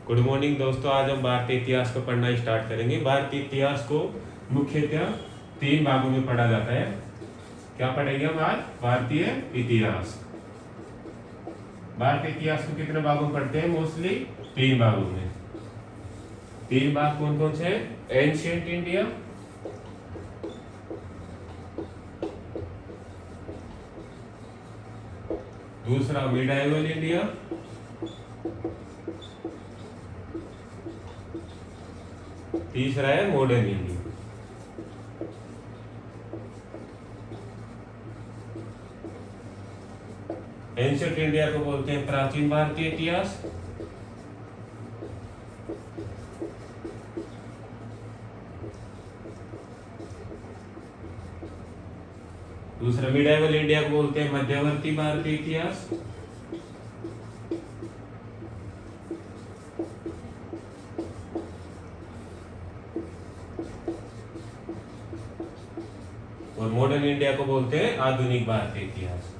Good morning दोस्तों। आज हम भारतीय इतिहास को पढ़ना स्टार्ट करेंगे। भारतीय इतिहास को मुख्यतः 3 भागों में पढ़ा जाता है। क्या पढ़ेंगे हम आज? भारतीय इतिहास। भारतीय इतिहास को कितने भागों में पढ़ते हैं? मोस्टली 3 भागों में। 3 भाग कौन कौन से? एंशिएंट इंडिया, दूसरा मिडाइवल इंडिया, तीसरा है मॉडर्न इंडिया। एंशिएंट इंडिया को बोलते हैं प्राचीन भारतीय इतिहास, दूसरा मिडाइवल इंडिया को बोलते हैं मध्यवर्ती भारतीय इतिहास, और मॉडर्न इंडिया को बोलते हैं आधुनिक भारतीय इतिहास।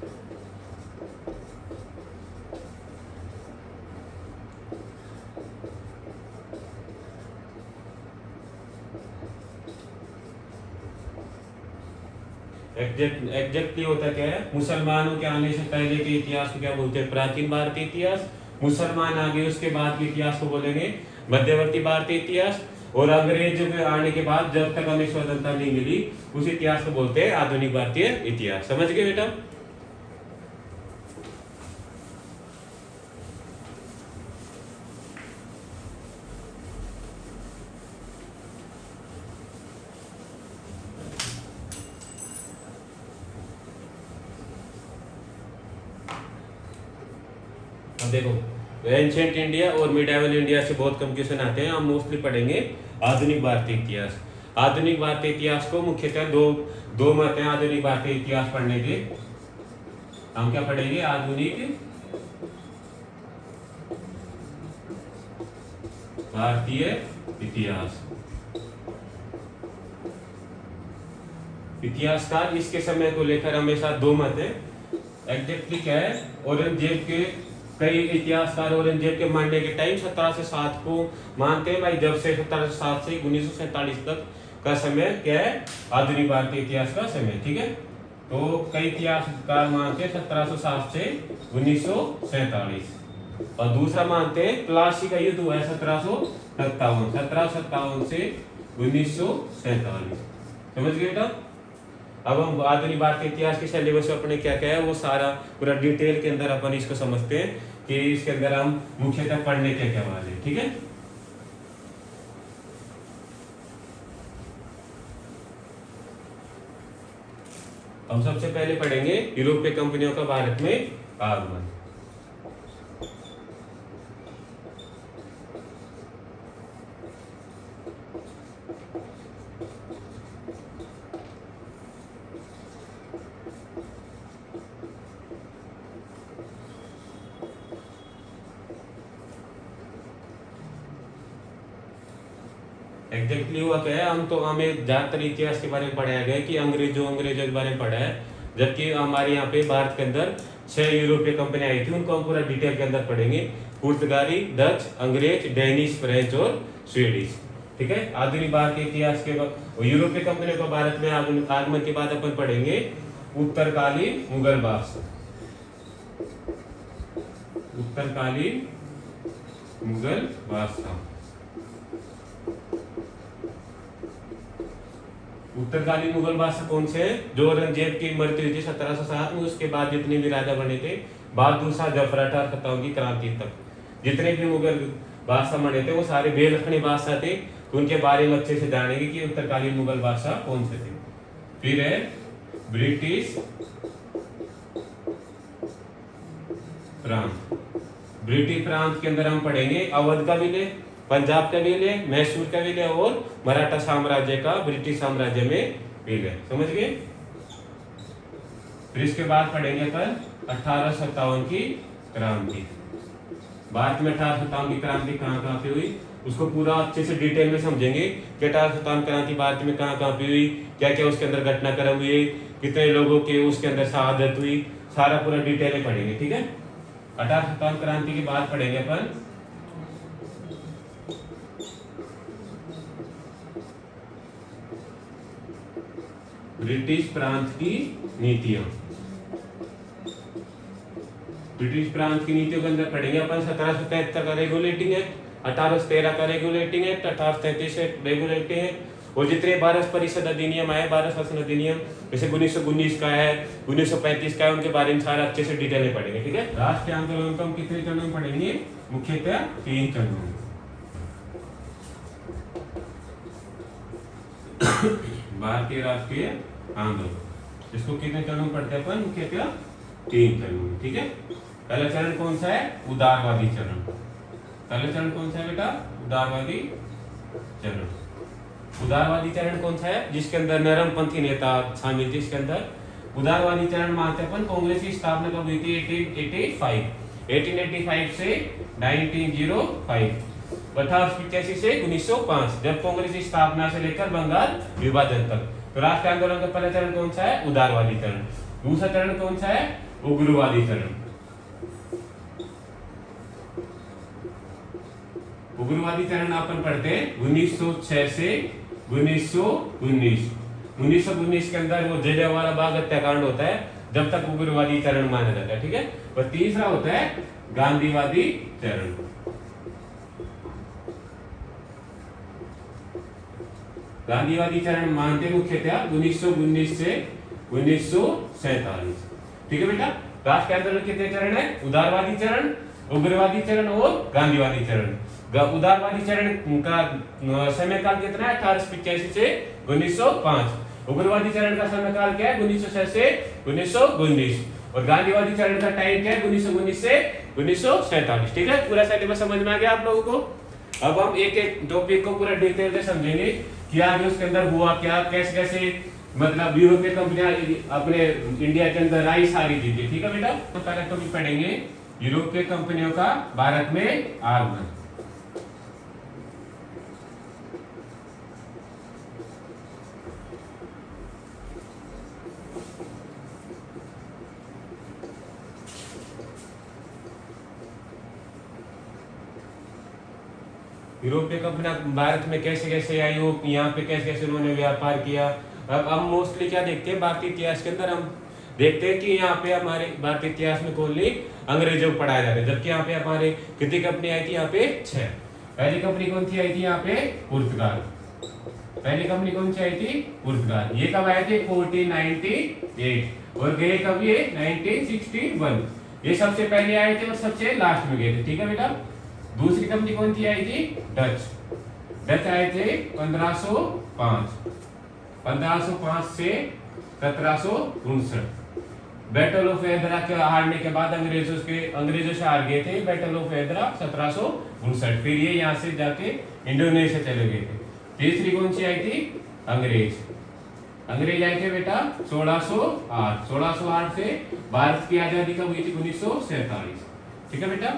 एग्जैक्टली होता क्या है? मुसलमानों के आने से पहले के इतिहास को क्या बोलते हैं? प्राचीन भारतीय इतिहास। मुसलमान आ गए उसके बाद के इतिहास को बोलेंगे मध्यवर्ती भारतीय इतिहास। और अंग्रेजों के आने के बाद जब तक हमें स्वतंत्रता नहीं मिली उस इतिहास को बोलते हैं आधुनिक भारतीय इतिहास। समझ गए बेटा? अब देखो, एंशिएंट इंडिया और मिडाइवल इंडिया से बहुत कम क्वेश्चन आते हैं। हम मोस्टली पढ़ेंगे आधुनिक भारतीय इतिहास। आधुनिक भारतीय इतिहास को मुख्यतः दो मत हैं आधुनिक भारतीय इतिहास पढ़ने के। हम क्या पढ़ेंगे? आधुनिक भारतीय इतिहास। इतिहासकार इसके समय को लेकर हमेशा 2 मत है। एग्जैक्टली क्या है? औरंगजेब के कई इतिहासकार औरंगजेब के मरने के टाइम 1707 को मानते हैं भाई। जब से 1707 से 1947 तक का समय क्या है? आधुनिक भारतीय इतिहास का समय। ठीक है, तो कई इतिहासकार मानते हैं 1707 से 1947। और दूसरा मानते हैं प्लासी का युद्ध हुआ है 1757 से 1947। समझ गए बेटा? अब हम आधुनिक भारतीय इतिहास के सिलेबस में अपने क्या क्या है वो सारा पूरा डिटेल के अंदर अपन इसको समझते हैं कि इसके अंदर हम मुख्यतः पढ़ने क्या क्या वाले हैं। ठीक है, हम सबसे पहले पढ़ेंगे यूरोपीय कंपनियों का भारत में आगमन। एग्जैक्टली हुआ क्या है? हमें ज्यादातर इतिहास के बारे में पढ़ाया गया कि अंग्रेजों के बारे में पढ़ा है, जबकि हमारे यहाँ पे भारत के अंदर 6 यूरोपीय कंपनी आई थी। उनको हम पूरा डिटेल के अंदर पढ़ेंगे। पुर्तगाली, डच, अंग्रेज, डेनिश, फ्रेंच और स्वीडिश। ठीक है, आधुनिक भारतीय इतिहास के बाद यूरोपीय कंपनियों का भारत में आगमन के बाद अपन पढ़ेंगे उत्तरकालीन मुगल बादशाह। उत्तरकालीन मुगल बादशाह। उत्तरकालीन मुगल बादशाह कौन से हैं? जो औरंगजेब की मृत्यु हुई थी 1707 में, उसके बाद जितने भी राजा बने थे, बहादुर शाह जफर 1857 की क्रांति तक जितने भी मुगल बादशाह बने थे वो सारे बेलखनी बादशाह थे। तो उनके बारे में अच्छे से जानेंगे कि उत्तरकालीन मुगल बादशाह कौन से थे। फिर है ब्रिटिश प्रांत। ब्रिटिश प्रांत के अंदर हम पढ़ेंगे अवध का विलय, पंजाब का विलय, मैसूर का विलय और मराठा साम्राज्य का ब्रिटिश साम्राज्य में विलय। समझ गए? फिर इसके बाद पढ़ेंगे अपन 1857 की क्रांति। भारत में 1857 की क्रांति कहाँ कहाँ पे हुई उसको पूरा अच्छे से डिटेल में समझेंगे कि 1857 क्रांति भारत में कहाँ कहाँ पे हुई, क्या क्या उसके अंदर घटनाक्रम हुए, कितने लोगों के उसके अंदर शहादत हुई, सारा पूरा डिटेल में पढ़ेंगे। ठीक है, 1857 क्रांति के बाद पढ़ेंगे अपन ब्रिटिश प्रांत की नीतियां। ब्रिटिश प्रांत की नीतियों के अंदर पढ़ेंगे अपन 1773 का रेगुलेटिंग एक्ट, 1813 का रेगुलेटिंग एक्ट, 1833 रेगुलेटिंग एक्ट, और जितने भारत परिषद अधिनियम आए, भारत शासन अधिनियम, जैसे 1919 का है, 1935 का है, उनके बारे में सारा अच्छे से डिटेल में पढ़ेंगे। ठीक है। राष्ट्रीय आंदोलन को हम कितने चरणों में पढ़ेंगे? मुख्यतः 3 चरणों में। भारतीय राष्ट्रीय आंदोलन, इसको कितने चरणों में पढ़ते हैं अपन? मुख्यतः 3 चरणों में। ठीक है। पहला चरण कौन सा है? उदारवादी चरण। पहला चरण कौन सा है बेटा? उदारवादी चरण। उदारवादी चरण कौन सा है? जिसके अंदर नरमपंथी नेता शामिल थे। इसके अंदर उदारवादी चरण मानते हैं अपन कांग्रेस की स्थापना कब हुई थी? 1885 से 1905, 1885 से 1905, जब कांग्रेस की स्थापना से लेकर बंगाल विभाजन तक। तो राष्ट्रीय आंदोलन का पहला चरण कौन सा है? उदारवादी चरण। दूसरा चरण कौन सा है? उग्रवादी चरण। उग्रवादी चरण अपन पढ़ते हैं 1906 से 1919। 1919 के अंदर वो जलियांवाला बाग हत्याकांड होता है, जब तक उग्रवादी चरण माना जाता है। ठीक है। और तीसरा होता है गांधीवादी चरण। गांधीवादी चरण मानते मुख्यतः 1919 से 1947। ठीक है बेटा। राष्ट्रीय आंदोलन कितने चरण है? उदारवादी चरण, उग्रवादी चरण और गांधीवादी चरण। उदारवादी चरण का समय काल कितना है? 1885 से 1905। उग्रवादी चरण का समय काल क्या है? 1906 से 1919। और गांधीवादी चरण का टाइम क्या है? 1919 से 1947। ठीक है। पूरा सिलेबस समझ में आ गया आप लोगों को? अब हम एक एक टॉपिक को पूरा डिटेल से समझेंगे कि आगे उसके अंदर हुआ क्या, कैसे कैसे मतलब यूरोपीय कंपनियां अपने इंडिया के अंदर आई, सारी चीजें। ठीक है बेटा। तो पहले टॉपिक पढ़ेंगे यूरोपीय कंपनियों का भारत में आगमन। यूरोपीय कंपनियां भारत में कैसे कैसे आई हो, यहाँ पे कैसे कैसे उन्होंने व्यापार किया। अब हम मोस्टली क्या देखते हैं भारतीय इतिहास के अंदर? हम देखते हैं कि यहाँ पे हमारे भारतीय इतिहास में कोई अंग्रेजों को पढ़ाया जा रहा है, जबकि यहाँ पे हमारे कितनी कंपनी आई थी? यहाँ पे 6। पहली कंपनी कौन सी आई थी? यहाँ पे पुर्तगाल। पहली कंपनी कौन सी आई थी? पुर्तगाल। ये कब आए थे? 1498। और गए कब ये? 1961। ये सबसे पहले आए थे और सबसे लास्ट में गए थे। ठीक है बेटा। दूसरी कंपनी कौन सी आई थी? डच। डच आए थे 1505। 1505 से 1759। बैटल ऑफ एदरा के हारने के बाद अंग्रेजों से हार गए थे। बैटल ऑफ एदरा 1759। फिर ये यहाँ से जाके इंडोनेशिया चले गए थे। तीसरी कौन सी आई थी? अंग्रेज। अंग्रेज आए थे बेटा 1608। 1608 से भारत की आजादी कब हुई थी? 1947। ठीक है बेटा।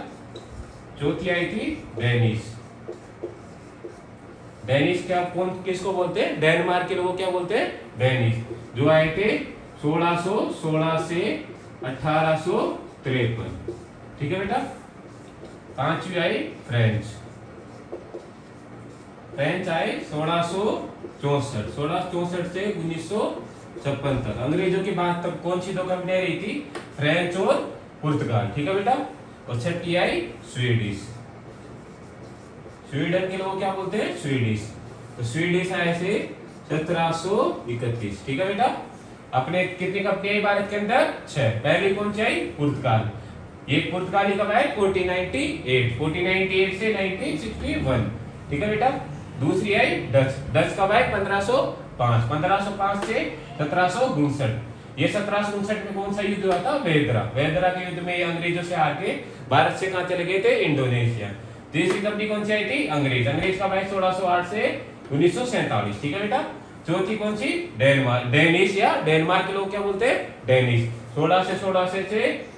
चौथी आई थी डेनिश। डेनिश क्या, कौन किसको बोलते हैं? डेनमार्क के लोगों क्या बोलते हैं? डेनिश। जो आए थे 1616 से 1853। ठीक है बेटा। पांचवी आई फ्रेंच। फ्रेंच आए 1664। 1664 से 1956 तक। अंग्रेजों की बात तब कौन सी 2 कंपनियां रही थी? फ्रेंच और पुर्तगाल। ठीक है बेटा। और छठी आई स्वीडिश। स्वीडन के लोग क्या बोलते हैं? स्वीडिश। तो स्वीडिश आए से 1731। ठीक है बेटा। अपने कितनी कंपनी आई भारत के अंदर? 6। पहली कौन सी आई? पुर्तगाल। ये पुर्तगाली कब आए? 1498। 1498 से 1961। ठीक है बेटा। दूसरी आई डच। डच कब आए? 1505। 1505 से 1759। ये 1759 में कौन सा युद्ध हुआ था? वेदरा। वेदरा के युद्ध में अंग्रेजों से हार के भारत से कहां चले गए थे? इंडोनेशिया। तीसरी कंपनी कौन सी आई थी? अंग्रेज। अंग्रेज कब आए? 1608 से 1947। ठीक है बेटा। चौथी कौन सी? डेनमार्क। डेनिश या डेनमार्क के लोग क्या बोलते हैं? डेनिश। 1616 से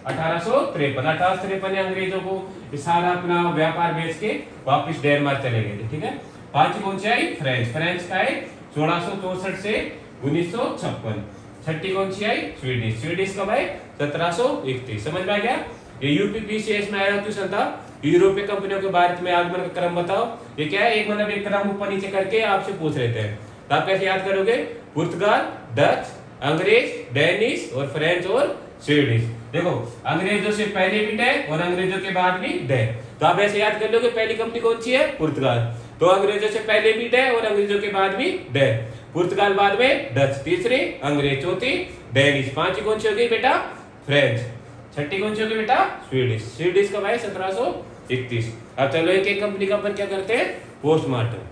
1853। 1853 में अंग्रेजों को सारा अपना व्यापार बेच के वापिस डेनमार्क चले गए थे। ठीक है। पांचवी कौन सी आई? फ्रेंच। फ्रेंच का है 1664 से 1956। छठी कौन सी आई? स्वीडिश। स्वीडिश कब आए? 1731। समझ में आ गया? ये यूपीपीसीएस में आया क्वेश्चन था। यूरोपीय कंपनियों के भारत में आगमन का क्रम बताओ। ये क्या है? एक मतलब एक क्रम ऊपर नीचे करके आपसे पूछ रहे थे। तो आप कैसे याद करोगे? पुर्तगाल, डच, अंग्रेज, डेनिश और फ्रेंच और स्वीडिश। देखो अंग्रेजों से पहले भी डे और अंग्रेजों के बाद भी डे। तो आप ऐसे याद कर लो कि पहली कंपनी कौन सी है, पुर्तगाल। तो अंग्रेजों से पहले भी डे और अंग्रेजों के बाद भी डे। पुर्तगाल, बाद में डच, तीसरी अंग्रेज, चौथी डेनिश, पांचवी कौन सी होगी बेटा, फ्रेंच, छठी कौन सी होगी बेटा, स्वीडिश। स्वीडिश कब है, 1731। अब चलो एक एक कंपनी का अपन क्या करते हैं, पोस्टमार्टम।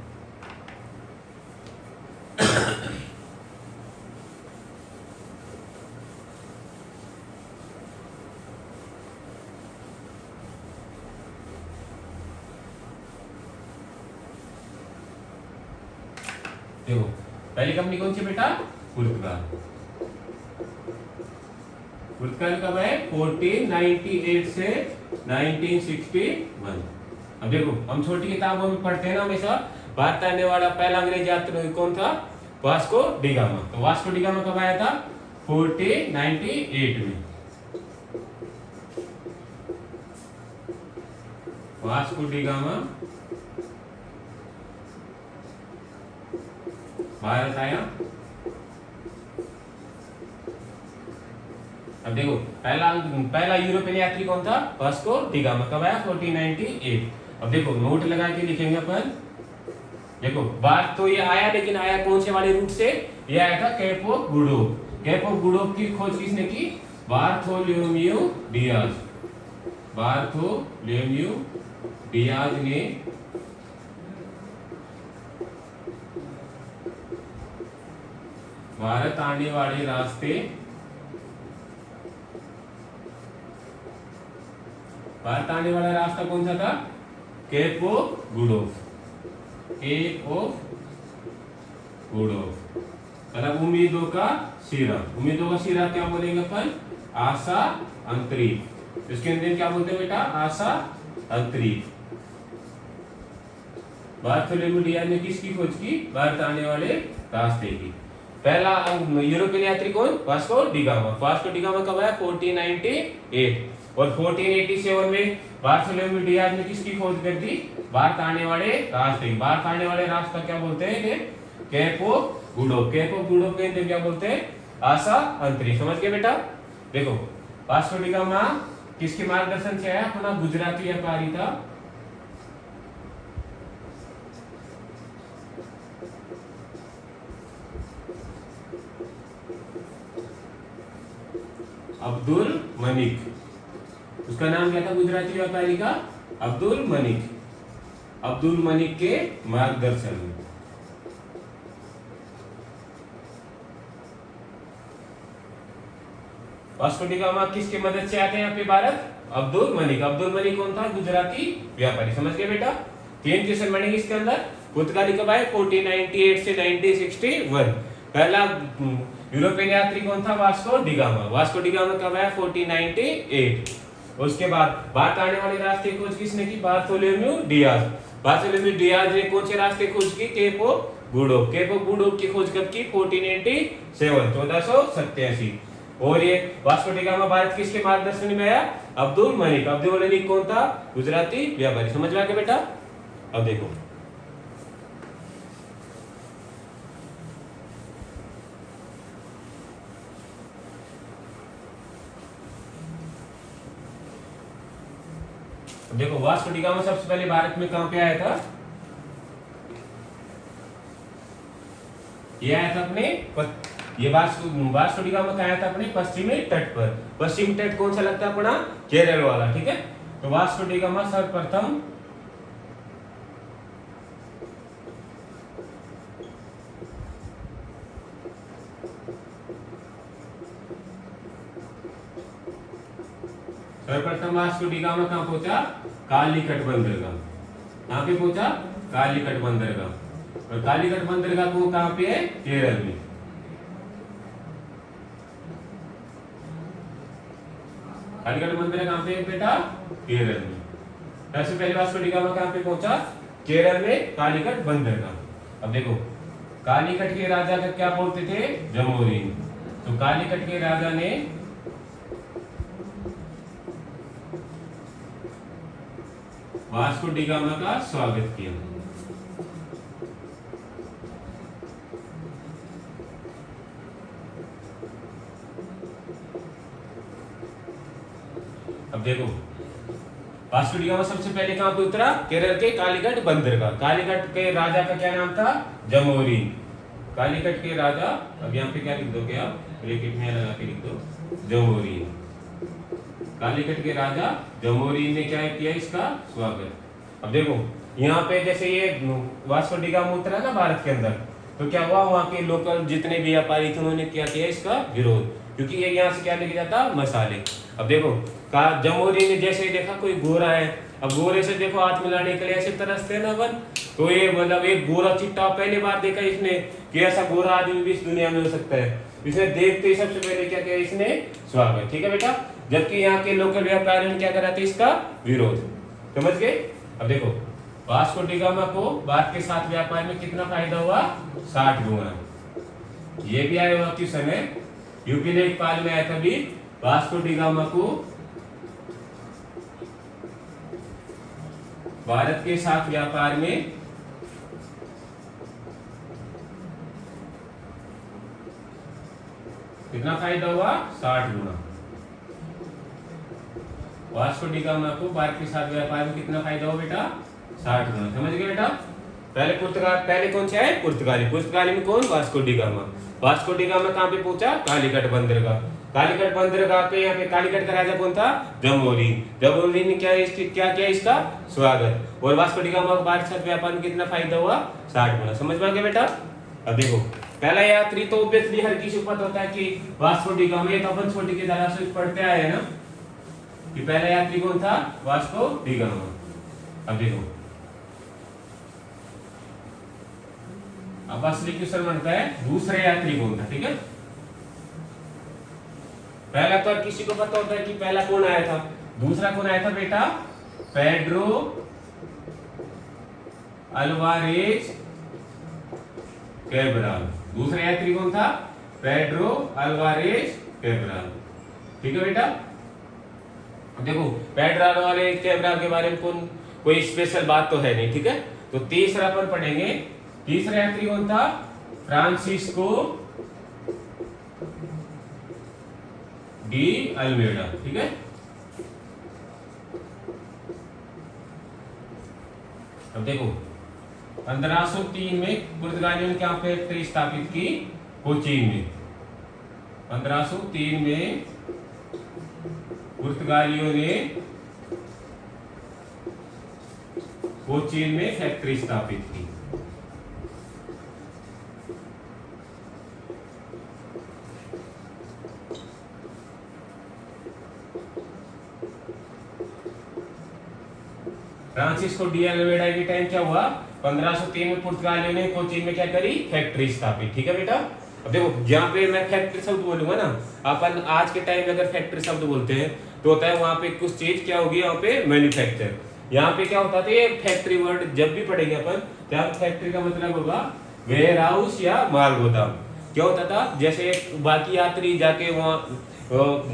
देखो पहली कंपनी कौन सी बेटा, पुर्तगाल। पुर्तगाल कब है, 1498 से 1961। अब देखो हम छोटी किताबों में पढ़ते हैं ना हमेशा, भारत आने वाला पहला अंग्रेज यात्री कौन था, वास्को डी गामा। तो वास्को डी गामा कब आया था, 1498 में। वास्को डी गामा भारत आया। अब देखो पहला यूरोपियन यात्री कौन था, वास्को डी गामा। कब आया, 1498। अब देखो नोट लगा के लिखेंगे अपन। देखो बात तो ये आया, लेकिन आया कौन से वाले रूट से, ये आया था Cape of Good Hope. Cape of Good Hope की खोज किसने की, बार्थोलोम्यू डियाज। बार्थोलोम्यू डियाज ने भारत आने वाले रास्ते, भारत आने वाला रास्ता कौन सा था, Cape of Good Hope. Cape of Good Hope मतलब उम्मीदों का सिरा। उम्मीदों का सिरा क्या बोलेंगे अपन, आशा अंतरिक्ष। इसके अंदर क्या बोलते हैं बेटा, आशा अंतरिक्ष। बार्थोलोम्यू डियाज ने किसकी खोज की, भारत आने वाले रास्ते की। पहला यूरोपियन यात्री कौन, Vasco da gamma. Vasco da gamma कब आया, 1498। और 1487 में बार्थोलोम्यू डियाज ने किसकी खोज कर दी, भारत आने वाले रास्ते। भारत आने वाले रास्ता क्या बोलते हैं, Cape of Good Hope. Cape of Good Hope के अंदर क्या बोलते हैं, आशा अंतरिक्ष। समझ गए बेटा। देखो वास्को डी गामा किसके मार्गदर्शन से आया, अपना गुजराती व्यापारी था, अब्दुल मलिक। उसका नाम क्या था गुजराती व्यापारी का, अब्दुल मलिक। अब्दुल मलिक के मार्गदर्शन में। वास्को डी गामा किसकी मदद से आते हैं यहाँ पे भारत, अब्दुल मलिक। अब्दुल मलिक कौन था, गुजराती व्यापारी। समझ गए बेटा। 3 क्वेश्चन बनेंगे इसके अंदर। पुर्तगाली कब आए, 1498 से 1961। पहला यूरोपियन यात्री कौन था, Vasco da gamma. Vasco da gamma कब आया, 1498। उसके बाद भारत आने वाले रास्ते की खोज किसने की, बार्थोलोम्यू डियाज। बार्थोलोम्यू डियाज ने कौन से रास्ते खोज की, Cape of Good Hope. Cape of Good Hope की खोज कब की, 1487, 1487। और ये वास्को डी गामा भारत किसके मार्गदर्शन में आया, अब्दुल मलिक। अब्दुल मलिक कौन था, गुजराती व्यापारी। समझ में आ गया बेटा। अब देखो देखो वास्को डी गामा सबसे पहले भारत में कहां पे आया था, ये आया था अपने ये वास्को डी गामा आया था अपने पश्चिमी तट पर। पश्चिमी तट कौन सा लगता है अपना, केरल वाला। ठीक है। तो वास्को डी गामा सर्वप्रथम वास्को डी गामा कहां पहुंचा, कालीकट बंदरगाह। कहां पे पहुंचा, कालीकट बंदरगाह। और कालीकट बंदरगाह को कहां पे है, केरल में। कालीकट बंदरगाह कहां पे है बेटा, केरल में। सबसे पहले वास्को डी गामा कहां पे पहुंचा, केरल में, कालीकट बंदरगाह। अब देखो कालीकट के राजा का क्या बोलते थे, जमोरिन। तो कालीकट के राजा ने वास्को डी गामा का स्वागत किया। देखो वास्को डी गामा सबसे पहले कहां पे उतरा? केरल के कालीकट बंदरगाह। कालीकट के राजा का क्या नाम था? जमोरीन। कालीकट के राजा, अब यहाँ पे क्या लिख दोगे आप? ब्रैकेट में लगा के लिख दो जमोरीन। कालीकट के राजा जमोरीन ने क्या किया? इसका स्वागत। अब देखो यहाँ पे जैसे ये वास्को डी गामा उतरा ना भारत के अंदर, तो क्या हुआ? वहाँ के लोकल जितने भी व्यापारी थे उन्होंने क्या किया? इसका विरोध, क्योंकि ये यहाँ से क्या लेके जाता? मसाले। अब देखो जमोरी ने जैसे ही देखा कोई गोरा है, अब गोरे से देखो हाथ मिलाने के लिए ऐसे तरसते हैं ना अपन, तो ये मतलब एक गोरा चिट्टा पहली बार देखा इसने कि ऐसा गोरा आदमी भी इस दुनिया में हो सकता है। इसने देखते ही सबसे पहले क्या किया? इसने स्वागत। ठीक है बेटा। जबकि यहाँ के लोकल व्यापारियों ने क्या करा था? इसका विरोध। समझ गए? अब देखो वास्को डी गामा को भारत के साथ व्यापार में कितना फायदा हुआ? 60 गुना। ये भी आया हुआ किस समय? यूपी लेखपाल में आया था भी वास्को डी गामा को भारत के साथ व्यापार में कितना फायदा हुआ? 60 गुना। वास्को डी गामा को भारत के साथ व्यापार में कितना फायदा हुआ बेटा? 60 गुना। समझ गए बेटा? पहले कौन से आए? पुर्तगाली। पुर्तगाली में कौन? Vasco da gamma. Vasco da gamma कहां पे पहुंचा? कालीकट बंदरगाह। कालीकट बंदरगाह पे यहाँ पे कालीकट का राजा कौन था? जमोरीन। जमोरीन ने क्या किया? इसका स्वागत। और वास्को डी गामा को भारत के साथ व्यापार में कितना फायदा हुआ? 60 गुना। समझ में आ गया बेटा? अब देखो पहला यात्री तो ऑब्वियसली हर किसी को पता होता है कि वास्को डी गामा। ये तो अपन छोटी की तरह से पढ़ते आए हैं ना कि पहला यात्री कौन था? Vasco da gamma. अब देखो अब असली क्वेश्चन बनता है दूसरा यात्री कौन था? ठीक है, पहला तो हर किसी को पता होता है कि पहला कौन आया था। दूसरा कौन आया था बेटा? Pedro Alvarez Cabral. दूसरा यात्री कौन था? Pedro Alvarez Cabral. ठीक है बेटा। अब देखो पेड्रो अल्वारेज कैब्राल के बारे में कोई स्पेशल बात तो है नहीं। ठीक है, तो तीसरा पर पढ़ेंगे। तीसरा यात्री कौन था? Francisco de Almeida. ठीक है, अब देखो 1503 में पुर्तगालियों ने क्या फैक्ट्री स्थापित की? कोचीन में। 1503 में पुर्तगालियों ने कोचीन में फैक्ट्री स्थापित की। फ्रांसिस्को डी अल्मेडा के टाइम क्या हुआ? 1503 में पुर्तगालियों ने कोचीन में क्या करी? फैक्ट्री स्थापित। ठीक है बेटा। अब देखो जहां पे मैं फैक्ट्री शब्द बोलूंगा ना, अपन आज के टाइम में अगर फैक्ट्री शब्द बोलते हैं तो होता है वहां पे कुछ चीज क्या होगी? यहाँ पे मैन्युफैक्चर। यहाँ पे क्या होता था? ये फैक्ट्री वर्ड जब भी पढ़ेंगे अपन, जब फैक्ट्री का मतलब होगा वेयर हाउस या माल गोदाम। क्या होता था? जैसे बाकी यात्री जाके वहाँ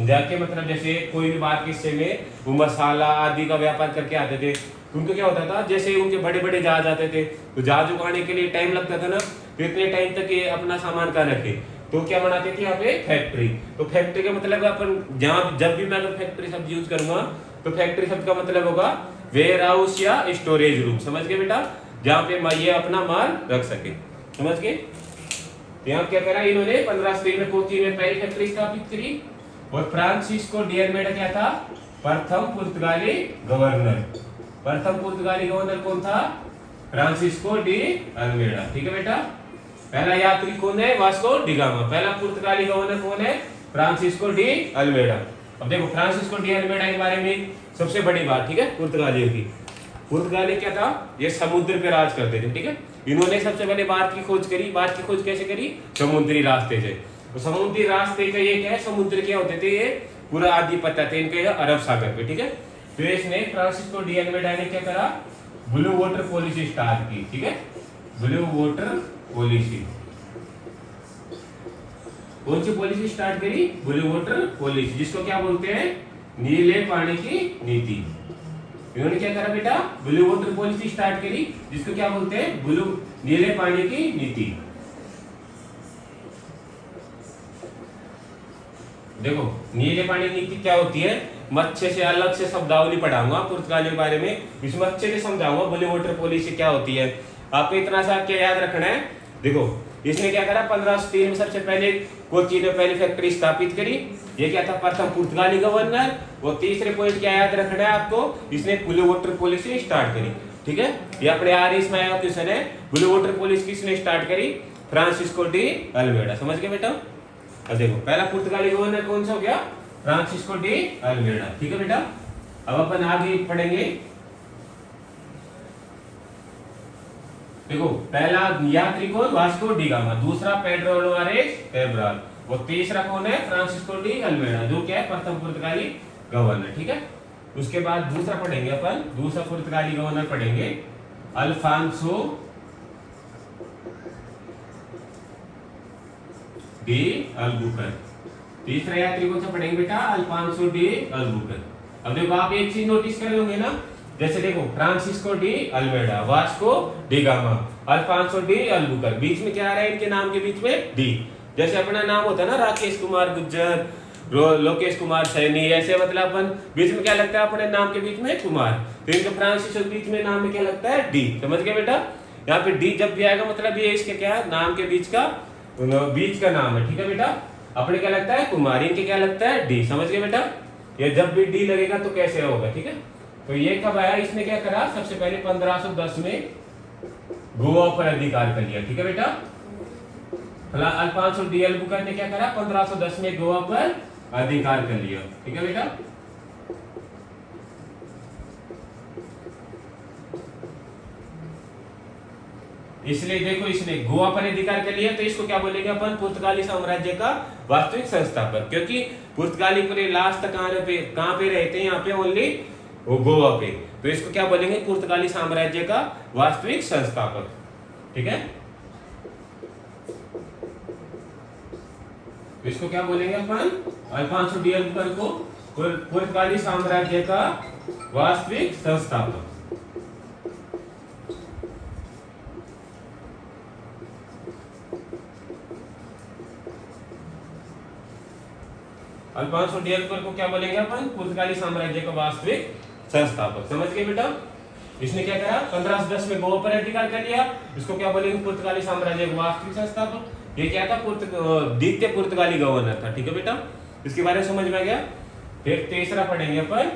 जाके मतलब जैसे कोई भी बात किस्से में वो मसाला आदि का व्यापार करके आते थे, उनको क्या होता था? जैसे उनके बड़े बड़े जहाज आते थे तो जहाज उगाने के लिए टाइम लगता था ना, तो इतने टाइम तक ये अपना सामान कहाँ रखे, तो क्या बनाते थे? यहाँ पे फैक्ट्री। तो फैक्ट्री का मतलब अपन जहाँ जब भी मैं अगर फैक्ट्री शब्द यूज करूंगा तो फैक्ट्री शब्द का मतलब होगा वेयर हाउस या स्टोरेज रूम। समझ गए बेटा? जहाँ पे ये अपना माल रख सके। समझ गए? यहाँ क्या करा इन्होंने? 1503 में कोचीन में पहली फैक्ट्री स्थापित करी। और फ्रांसिस्को डी अल्मेडा क्या था? प्रथम पुर्तगाली गवर्नर। प्रथम पुर्तगाली गवर्नर कौन था? Francisco de Almeida. ठीक है बेटा। पहला यात्री कौन है? Vasco da Gama. पहला पुर्तगाली गवर्नर कौन है? Francisco de Almeida. अब देखो फ्रांसिस्को डी अल्मेडा के बारे में सबसे बड़ी बात, ठीक है, पुर्तगालियों की। पुर्तगाली क्या था? ये समुद्र पे राज करते थे। ठीक है, इन्होंने सबसे पहले भारत की खोज करी। भारत की खोज कैसे करी? समुद्री रास्ते से। तो समुद्री रास्ते का ये क्या है? समुद्र क्या होते थे? ये पूरा आधिपत्य थे इनके अरब सागर पे। ठीक है, तो इसने फ्रांसिस्को डी अल्मेडा ने क्या करा? ब्लू वाटर पॉलिसी स्टार्ट की। ठीक है, ब्लू वाटर पॉलिसी। कौन सी पॉलिसी स्टार्ट करी? ब्लू वाटर पॉलिसी, जिसको क्या बोलते हैं? नीले पानी की नीति। इन्होंने क्या करा बेटा? ब्लू वाटर पॉलिसी स्टार्ट करी, जिसको क्या बोलते हैं? ब्लू नीले पानी की नीति। देखो नीले पानी की नीति क्या होती है? मैं अच्छे से अलग से शब्दावली पढ़ाऊंगा पुर्तगाली के बारे में, इसमें अच्छे से समझाऊंगा ब्लू वाटर पॉलिसी क्या होती है। आपको इतना सा क्या याद रखना है, देखो इसने क्या करा 1503 में सबसे पहले कोच्चि ने पहली फैक्ट्री स्थापित करी, ये क्या था प्रथम पुर्तगाली गवर्नर। और तीसरे पॉइंट क्या याद रखना है आपको, इसने ब्लू वाटर पॉलिसी स्टार्ट करी, ठीक है। ये अपने आरिस में आया क्वेश्चन है, ब्लू वाटर पॉलिसी किसने स्टार्ट करी, फ्रांसिस्को डी अल्मेडा। समझ गए बेटा। अब देखो पहला पुर्तगाली गवर्नर कौन सा हो गया, फ्रांसिस्को डी अल्मेडा, ठीक है बेटा। अब अपन आगे पढ़ेंगे, देखो पहला यात्री कौन, वास्को डी गामा, दूसरा पेड्रो अल्वारेज कैब्राल, और तीसरा कौन है, फ्रांसिस्को डी अल्मेडा, जो क्या है प्रथम पुर्तगाली गवर्नर, ठीक है। उसके बाद दूसरा पढ़ेंगे अपन, दूसरा पुर्तगाली गवर्नर पढ़ेंगे अल्फांसो डी अल्बुकर। तीसरा यात्री कौन सा पढ़ेंगे बेटा, अल्फांसो डी अल्बुकर। अब देखो आप एक चीज नोटिस कर होंगे ना, जैसे देखो Francisco de Almeida, Vasco da Gama, Afonso de Albuquerque, बीच में क्या आ रहा है इनके नाम के बीच में, डी। जैसे अपना नाम होता है ना राकेश कुमार गुज्जर, लोकेश कुमार सैनी, ऐसे मतलब अपन बीच में क्या लगता है अपने नाम के बीच में कुमार, तो इनके फ्रांसिस के बीच में नाम में क्या लगता है, डी। समझ गए बेटा। यहाँ पे डी जब भी आएगा मतलब ये इसके क्या है, नाम के बीच का नाम है, ठीक है बेटा। अपने क्या लगता है कुमार, इनके क्या लगता है डी। समझ गए बेटा। ये जब भी डी लगेगा तो कैसे होगा, ठीक है। तो ये कब आया, इसने क्या करा, सबसे पहले 1510 में गोवा पर अधिकार कर लिया, ठीक है बेटा। अल्फांसो डी अल्बुकर ने क्या करा, 1510 में गोवा पर अधिकार कर लिया, ठीक है बेटा। इसलिए देखो इसने गोवा पर अधिकार कर लिया, तो इसको क्या बोलेंगे अपन, पुर्तगाली साम्राज्य का वास्तविक संस्थापक, क्योंकि पुर्तगाली पूरे लास्ट तक कहां पे रहते हैं, यहाँ पे ओनली वो गोवा पे, तो इसको क्या बोलेंगे, पुर्तगाली साम्राज्य का वास्तविक संस्थापक, ठीक है। तो इसको क्या बोलेंगे अपन, अल्फांसो डी अल्बुकर को पुर्तगाली साम्राज्य का वास्तविक संस्थापक। अल्फांसो डी अल्बुकर को क्या बोलेंगे अपन, पुर्तगाली साम्राज्य का वास्तविक संस्थापक। समझ गए बेटा। इसने क्या करा, 1510 में गोवा पर अधिकार कर लिया, इसको क्या बोलेंगे, पुर्तगाली साम्राज्य का वास्तविक संस्थापक। ये क्या था, द्वितीय पुर्तगाली गवर्नर था, ठीक है बेटा। इसके बारे में समझ में आ गया। फिर तीसरा पढ़ेंगे अपन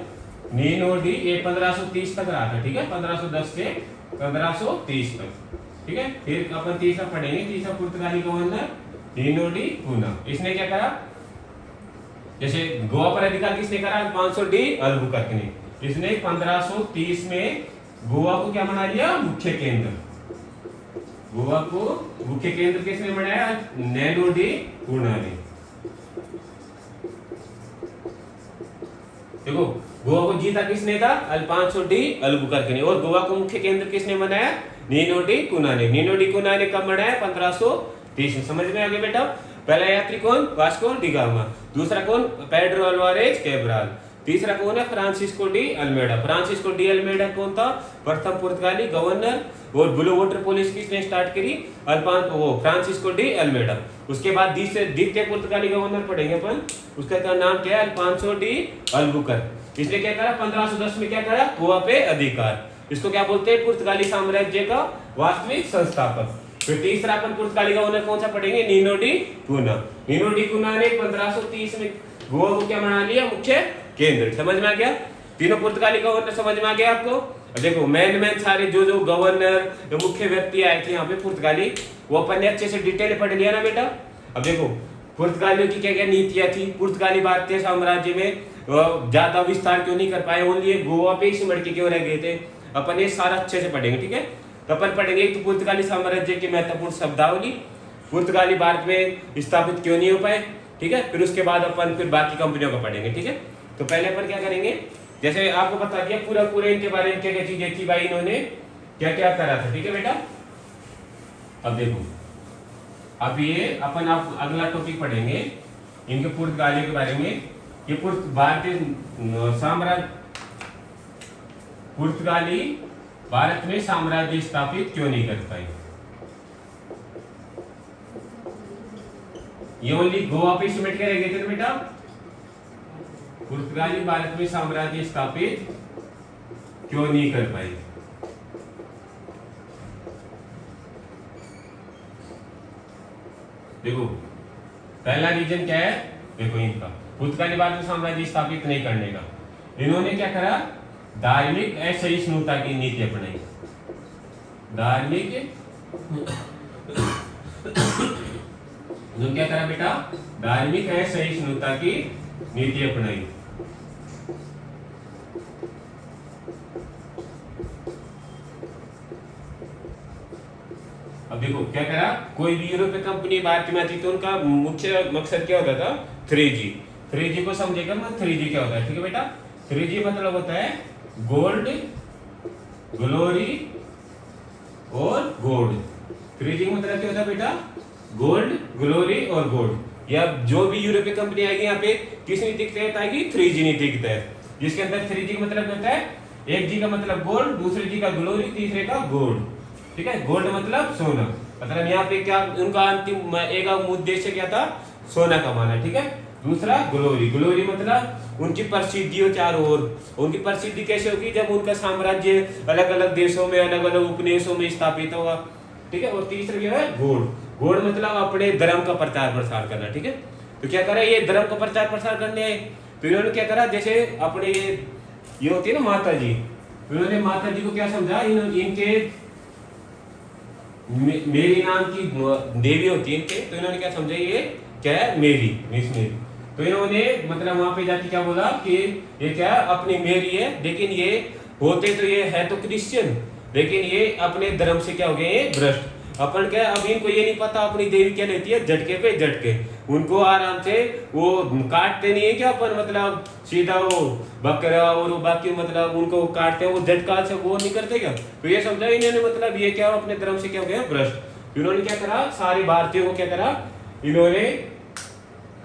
नीनो डी, ये 1530 तक रहा था, ठीक है, 1510 से 1530 तक, ठीक है। फिर अपन तीसरा पढ़ेंगे, तीसरा पुर्तगाली गवर्नर नीनो डी कुना। इसने क्या करा, जैसे गोवा पर अधिकार किसने करा, अल्फांसो डी अल्बुकर्क ने। इसने 1530 में गोवा को क्या बना लिया, मुख्य केंद्र। गोवा को मुख्य केंद्र किसने बनाया, नैनो डी कुना ने। देखो गोवा को जीता किसने था, अल्फांसो डी अल्बुकर्क ने, और गोवा को मुख्य केंद्र किसने बनाया, नीनो डी कुना ने। नीनो डी कुना ने कब बनाया, 1530 में। समझ में आ गया बेटा। पहला यात्री कौन, वास्को डी गामा, दूसरा कौन, पेड्रो अल्वारेज कैब्राल, तीसरा कौन है, Francisco de Almeida. Francisco de Almeida कौन था, प्रथम पुर्तगाली गवर्नर। और ब्लू वाटर पॉलिसी किसने स्टार्ट करी, फ्रांसिस्को डी अल्मेडा। उसके बाद द्वितीय पुर्तगाली गवर्नर पढ़ेंगे अपन, उसका नाम क्या है, अल्फांसो डी अल्बुकर्क। इसने क्या करा, 1510 में क्या करा, गोवा पे अधिकार। इसको क्या बोलते हैं, पुर्तगाली साम्राज्य का वास्तविक संस्थापक। फिर तीसरा अपन पुर्तगाली गवर्नर कौन सा पढ़ेंगे, नीनो डी कुना। नीनो डी कुना ने 1530 में गोवा को क्या बना लिया, मुख्य केंद्र। समझ में आ गया। तीनों पुर्तगाली गवर्नर समझ में आ गया आपको। देखो मेन सारे जो गवर्नर, जो मुख्य व्यक्ति आए थे यहाँ पे पुर्तगाली, वो अपन ने अच्छे से डिटेल पढ़ लिया ना बेटा। अब देखो पुर्तगालियों की क्या क्या नीतियां थी, पुर्तगाली भारतीय साम्राज्य में ज्यादा विस्तार क्यों नहीं कर पाए, ओनली गोवा पे ही सिमट के क्यों रह गए थे, अपन ये सारा अच्छे से पढ़ेंगे, ठीक है। तो अपन पढ़ेंगे तो पुर्तगाली साम्राज्य की महत्वपूर्ण शब्दावली, पुर्तगाली भारत में स्थापित क्यों नहीं हो पाए, ठीक है। फिर उसके बाद अपन फिर बाकी कंपनियों का पढ़ेंगे, ठीक है। तो पहले अपन क्या करेंगे, जैसे आपको बता दिया पूरा इनके बारे में क्या क्या चीजें थी भाई, इन्होंने क्या क्या करा था, ठीक है बेटा। अब देखो अब ये अपन आप अगला टॉपिक पढ़ेंगे इनके पुर्तगालियों के बारे में। ये भारतीय साम्राज्य, पुर्तगाली भारत में साम्राज्य स्थापित क्यों नहीं कर पाए। ये ओनली गोवा पे सिमट के रह गए थे बेटा। पुर्तगाली भारत में साम्राज्य स्थापित क्यों नहीं कर पाए? देखो पहला रीजन क्या है, देखो इनका पुर्तगाली भारत में साम्राज्य स्थापित नहीं करने का, इन्होंने क्या करा, धार्मिक असहिष्णुता की नीति अपनाई। धार्मिक क्या करा बेटा, धार्मिक असहिष्णुता की नीति अपनाई। अब देखो क्या करा, कोई भी यूरोपीय कंपनी भारत में आती तो उनका मुख्य मकसद क्या होता था, 3G। 3G को समझेगा मैं, 3G क्या होता है, ठीक है बेटा। 3G मतलब होता है गोल्ड, ग्लोरी और गोल्ड। 3G मतलब क्या होता है बेटा, गोल्ड, ग्लोरी और गोल्ड। या जो भी यूरोपीय कंपनी आएगी यहाँ पे किस नीति के तहत आएगी, 3G नीति के तहत, जिसके अंदर 3G का मतलब होता है, एक G का मतलब गोल्ड, दूसरे G का ग्लोरी, तीसरे का गोल्ड, ठीक है। गोल्ड मतलब सोना, मतलब यहाँ पे क्या उनका अंतिम एक उद्देश्य क्या था, सोना कमाना, ठीक है। दूसरा ग्लोरी, ग्लोरी मतलब उनकी प्रसिद्धि हो चारों ओर। उनकी प्रसिद्धि कैसे होगी, जब उनका साम्राज्य अलग अलग देशों में, अलग अलग उपनिवेशों में स्थापित होगा, ठीक है। और तीसरा क्या है, गोल्ड। गोल्ड मतलब अपने धर्म का प्रचार प्रसार करना, ठीक है। तो क्या करा, ये धर्म का प्रचार प्रसार करने, तो इन्होंने क्या करा, जैसे अपने ये होती है ना माता जी, इन्होंने माता जी को क्या समझा, इनके मेरी नाम की देवी होती है इनके, तो इन्होंने क्या समझा, ये क्या है, मेरी, मिस मेरी। तो इन्होंने मतलब वहां पे जाके क्या बोला कि ये क्या अपनी मेरी है, लेकिन ये होते तो ये है तो क्रिश्चियन, लेकिन ये अपने धर्म से क्या हो गए, ये भ्रष्ट। अपन क्या, अब इनको ये नहीं पता अपनी देवी क्या लेती है, झटके पे झटके। उनको आराम से वो काटते नहीं है क्या अपन, मतलब सीधा वो बकरा और वो बाकी मतलब उनको काटते हैं, वो झटका से वो नहीं करते क्या। तो ये समझा इन्होंने, मतलब ये क्या अपने धर्म से क्या हो गया, भ्रष्ट। इन्होंने क्या करा, सारे भारतीयों को क्या करा, इन्होंने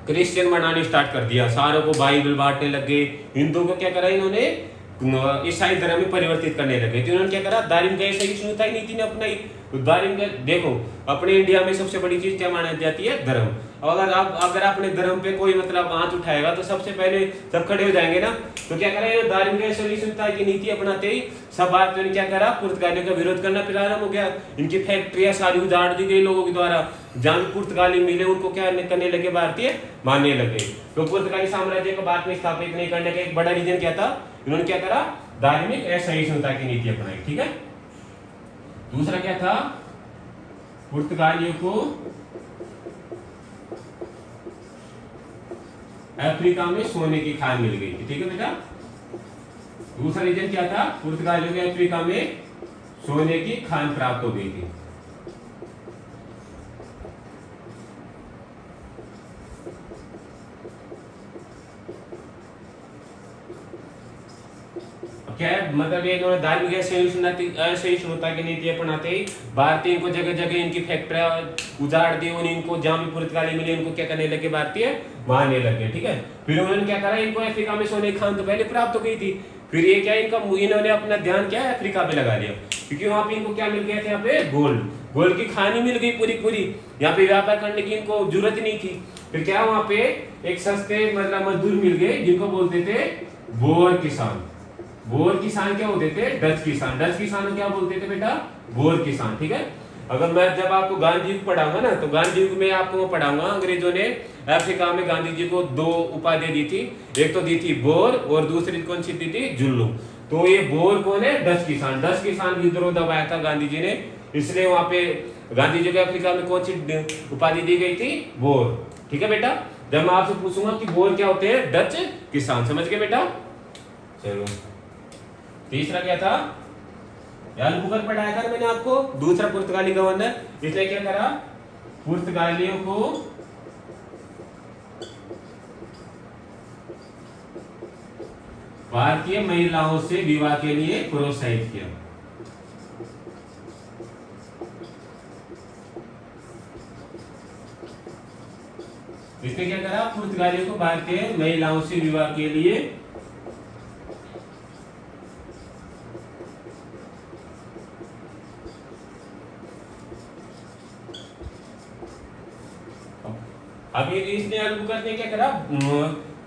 क्रिश्चियन बनाने स्टार्ट कर दिया, सारों को बाइबल बांटने लगे। हिंदुओं को क्या करा, इन्होंने ईसाई धर्म में परिवर्तित करने लगे। तो इन्होंने क्या करा, धार्मिक असहिष्णुता नीति ने अपनाई। धार्मिक, देखो अपने इंडिया में सबसे बड़ी चीज क्या मानी जाती है, धर्म। अगर अपने धर्म पे कोई मतलब हाथ उठाएगा तो सबसे पहले सब खड़े हो जाएंगे ना। तो क्या करा, धार्मिक असहिष्णुता की नीति अपनाते ही सब भारतीयों ने क्या करा, पुर्तगालियों का विरोध करना प्रारंभ हो गया। इनकी फैक्ट्रियां सारी उजाड़ दी गई लोगों के द्वारा। जहां पुर्तगाली मिले उनको क्या करने लगे, भारतीय मानने लगे। तो पुर्तगाली साम्राज्य को भारत में स्थापित नहीं करने का एक बड़ा रीजन क्या था, इन्होंने क्या करा, धार्मिक असहिष्णुता की नीति अपनाई, ठीक है। दूसरा क्या था, पुर्तगालियों को अफ्रीका में सोने की खान मिल गई थी, ठीक है बेटा। दूसरा रीजन क्या था, पुर्तगालियों को अफ्रीका में सोने की खान प्राप्त हो गई थी। क्या मतलब ये इन्होंने धार्मिक असहिष्णुता की नीति अपनाते ही भारतीय को जगह जगह इनकी फैक्ट्रियां उजाड़ दी, और इनको जहां भी पुर्तगाली मिले इनको क्या करने लगे, भारतीय मारने लगे, ठीक है। फिर उन्होंने क्या करा, इनको अफ्रीका में सोने की खान तो पहले प्राप्त हो गई थी, फिर ये क्या इन्होंने अपना ध्यान क्या है, अफ्रीका पे लगा लिया, क्योंकि वहां पे इनको क्या मिल गया था, यहाँ पे गोल्ड की खान ही मिल गई पूरी। यहाँ पे व्यापार करने की इनको जरूरत नहीं थी। फिर क्या वहां पे एक सस्ते मतलब मजदूर मिल गए, जिनको बोलते थे बोर किसान। बोर किसान क्या होते थे, डच किसान। डच किसान क्या बोलते थे बेटा, बोर किसान, ठीक है। अगर मैं जब आपको गांधी युग पढ़ाऊंगा ना, तो गांधी युग में आपको पढ़ाऊंगा, अंग्रेजों ने अफ्रीका में गांधी जी को 2 उपाधि दी थी। एक तो दी थी बोर, और दूसरी कौन सी दी थी, जुल्लू। तो ये बोर कौन है, डच किसान। डच किसान विद्रोह दबाया था गांधी जी ने, इसलिए वहां पे गांधी जी को अफ्रीका में कौन सी उपाधि दी गई थी, बोर, ठीक है बेटा। जब मैं आपसे पूछूंगा कि बोर क्या होते हैं, डच किसान, समझ गए बेटा। चलो तीसरा क्या था, यार बुकर पढ़ाया था मैंने आपको, दूसरा पुर्तगाली गवर्नर। इसने क्या करा, पुर्तगालियों को भारतीय महिलाओं से विवाह के लिए प्रोत्साहित किया। इसने क्या करा, पुर्तगालियों को भारतीय महिलाओं से विवाह के लिए अभी इसने अल्बुकर्क ने क्या करा,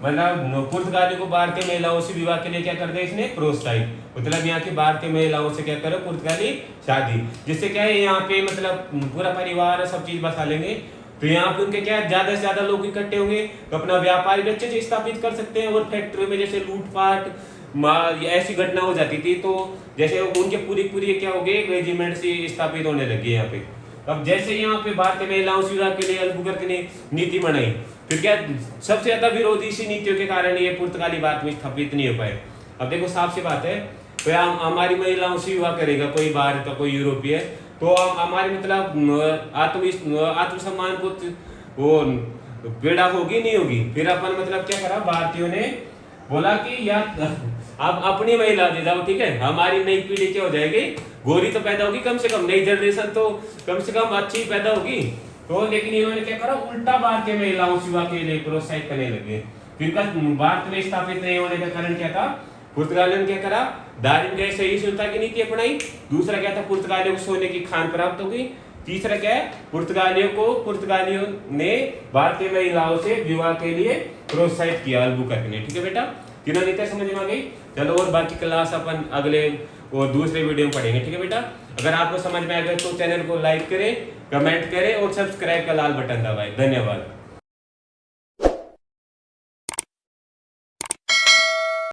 मतलब पुर्तगालियों को भारतीय महिलाओं से विवाह के लिए क्या कर दिया इसने, प्रोत्साहित। मतलब यहाँ की भारतीय महिलाओं से क्या करो, पुर्तगाली शादी, जिससे क्या है यहाँ पे मतलब पूरा परिवार सब चीज बसा लेंगे। तो यहाँ पे उनके क्या ज्यादा से ज्यादा लोग इकट्ठे होंगे तो अपना व्यापार भी अच्छे से स्थापित कर सकते हैं। और फैक्ट्री में जैसे लूटपाट ऐसी घटना हो जाती थी तो जैसे उनके पूरी पूरी क्या हो गए, रेजिमेंट से स्थापित होने लगी यहाँ पे। अब जैसे यहाँ पे भारतीय महिलाओं से विवाह के लिए अल्बुकर्क ने नीति बनाई, फिर क्या सबसे ज्यादा विरोधी इसी नीतियों के कारण ये पुर्तगाली भारत में स्थापित नहीं हो पाए। अब देखो साफ सी बात है, तो हमारी महिलाओं से विवाह करेगा कोई बाहर का कोई यूरोपीय, तो हमारे मतलब आत्मसम्मान को वो पीड़ा होगी नहीं होगी। फिर अपन मतलब क्या करा, भारतीयों ने बोला कि या आप अपनी महिला दे जाओ, ठीक है, हमारी नई पीढ़ी क्या हो जाएगी, गोरी तो पैदा होगी, कम से कम नई जनरेशन तो कम से कम अच्छी पैदा होगी। तो लेकिन इन्होंने क्या करा, उल्टा भारतीय महिलाओं से विवाह के लिए प्रोत्साहित करने लगे। फिर भारत में स्थापित नहीं होने का कारण क्या था, पुर्तगालियों ने क्या करा, दारिद्र्य सहिष्णुता की नीति अपनाई। दूसरा क्या था, पुर्तगालियों को सोने की खान प्राप्त हो गई। तीसरा क्या है, पुर्तगालियों ने भारतीय महिलाओं से विवाह के लिए प्रोत्साहित किया अल्बुकर्क ने। ठीक है बेटा, तीनों नीतियां समझ में आ गई। चलो और बाकी क्लास अपन अगले और दूसरे वीडियो में पढ़ेंगे। ठीक है बेटा, अगर आपको समझ में आ गया तो चैनल को लाइक करें, कमेंट करें और सब्सक्राइब का लाल बटन दबाएं। धन्यवाद।